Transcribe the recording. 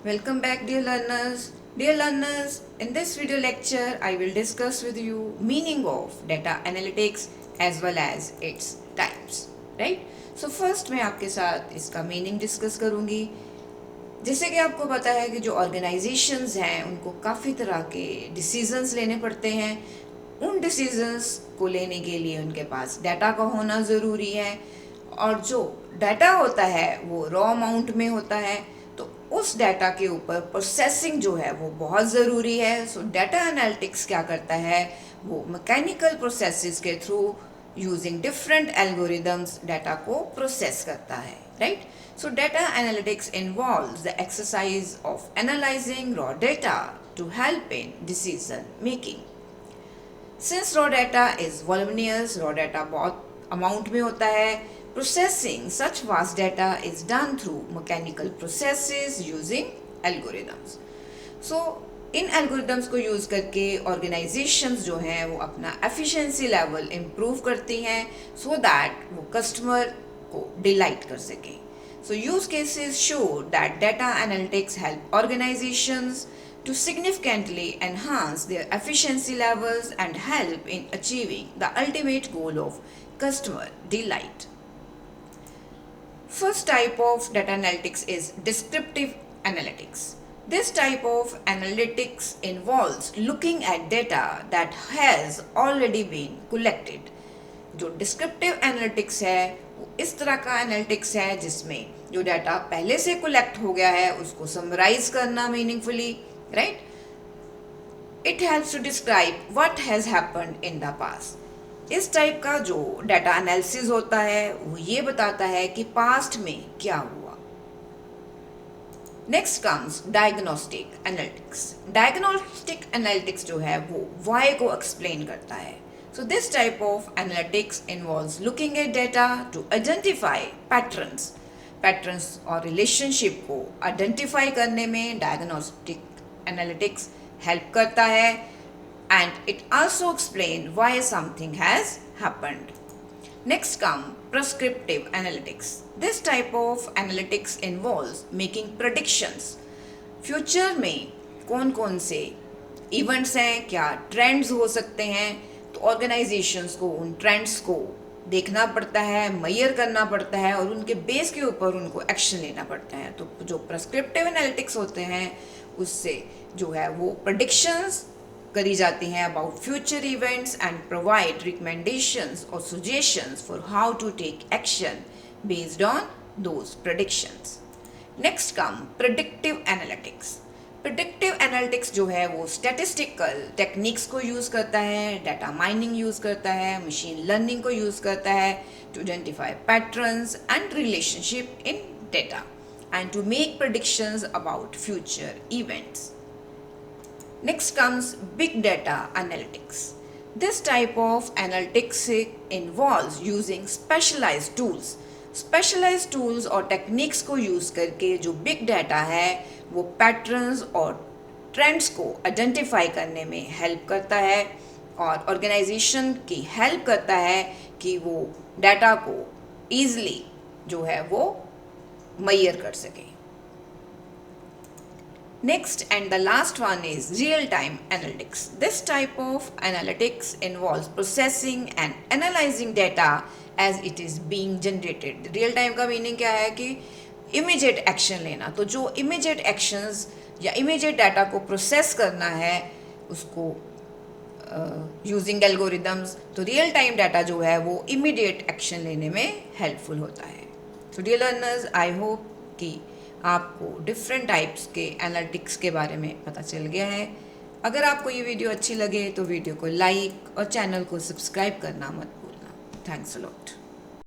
Welcome back, dear learners. Dear learners, in this video lecture, I will discuss with you meaning of data analytics as well as its types. Right? So first मैं आपके साथ इसका meaning discuss करूँगी. जैसे कि आपको पता है कि जो ऑर्गेनाइजेशंस हैं उनको काफ़ी तरह के डिसीजंस लेने पड़ते हैं. उन डिसीजंस को लेने के लिए उनके पास डाटा का होना ज़रूरी है और जो डाटा होता है वो रॉ अमाउंट में होता है. तो उस डाटा के ऊपर प्रोसेसिंग जो है वो बहुत ज़रूरी है. सो डाटा एनालिटिक्स क्या करता है, वो मैकेनिकल प्रोसेसेस के through using different algorithms data को प्रोसेस करता है. Right? So data analytics involves the exercise of analyzing raw data to help in decision making. Since raw data is voluminous, raw data बहुत amount में होता है, processing such vast data is done through mechanical processes using algorithms. So in algorithms को use करके organizations जो हैं वो अपना efficiency level improve करती हैं so that वो customer को delight कर सकें. So use cases show that data analytics help organizations to significantly enhance their efficiency levels and help in achieving the ultimate goal of customer delight. First type of data analytics is descriptive analytics. This type of analytics involves looking at data that has already been collected. जो descriptive analytics है वो इस तरह का analytics है जिसमें जो data पहले से कलेक्ट हो गया है उसको समराइज करना meaningfully. Right? It helps to describe what has happened in the past. इस टाइप का जो डाटा एनालिसिस होता है वो ये बताता है कि पास्ट में क्या हुआ. Next comes diagnostic analytics. Diagnostic analytics जो है वो वाई को एक्सप्लेन करता है. So this type of analytics involves looking at data to identify patterns. Patterns और relationship को identify करने में diagnostic analytics help करता है and it also explain why something has happened. Next come prescriptive analytics. This type of analytics involves making predictions. Future में कौन कौन से events हैं, क्या trends हो सकते हैं, तो ऑर्गेनाइजेशंस को उन ट्रेंड्स को देखना पड़ता है, मेजर करना पड़ता है और उनके बेस के ऊपर उनको एक्शन लेना पड़ता है. तो जो प्रेस्क्रिप्टिव एनालिटिक्स होते हैं उससे जो है वो प्रेडिक्शंस करी जाती हैं about future events and provide recommendations और suggestions for how to take action based on those predictions. Next come predictive analytics. Predictive analytics जो है वो स्टैटिस्टिकल टेक्निक्स को यूज़ करता है, डाटा माइनिंग यूज़ करता है, मशीन लर्निंग को यूज़ करता है to identify patterns and relationship in data and to make predictions about future events. Next comes big data analytics. This type of analytics involves using specialised tools. Specialised tools और techniques को use करके जो big data है वो patterns और trends को identify करने में हेल्प करता है और ऑर्गेनाइजेशन की हेल्प करता है कि वो डाटा को ईज़िली जो है वो मेजर कर सके. Next and the last one is real-time analytics. This type of analytics involves processing and analyzing data as it is being generated. Real-time का मीनिंग क्या है कि इमीडिएट एक्शन लेना. तो जो इमीडिएट एक्शंस या इमीडिएट डाटा को प्रोसेस करना है उसको यूजिंग एल्गोरिदम्स. तो रियल टाइम डाटा जो है वो इमीडिएट एक्शन लेने में हेल्पफुल होता है. तो डियर लर्नर्स, आई होप कि आपको डिफरेंट टाइप्स के एनालिटिक्स के बारे में पता चल गया है. अगर आपको ये वीडियो अच्छी लगे तो वीडियो को लाइक और चैनल को सब्सक्राइब करना मत भूलना. Thanks a lot.